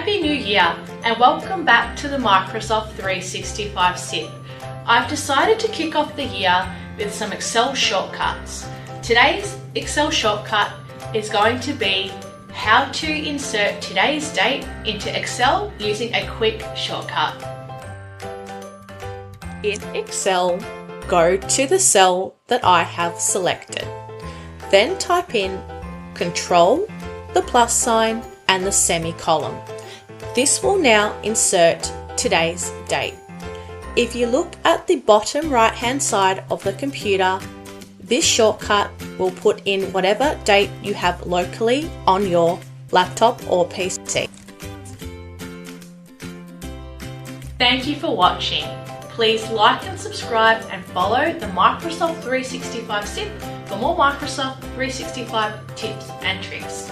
Happy New Year and welcome back to the Microsoft 365 SIP. I've decided to kick off the year with some Excel shortcuts. Today's Excel shortcut is going to be how to insert today's date into Excel using a quick shortcut. In Excel, go to the cell that I have selected. Then type in Control, the plus sign and the semicolon. This will now insert today's date. If you look at the bottom right hand side of the computer, this shortcut will put in whatever date you have locally on your laptop or PC. Thank you for watching. Please like and subscribe and follow the Microsoft 365 SIP for more Microsoft 365 tips and tricks.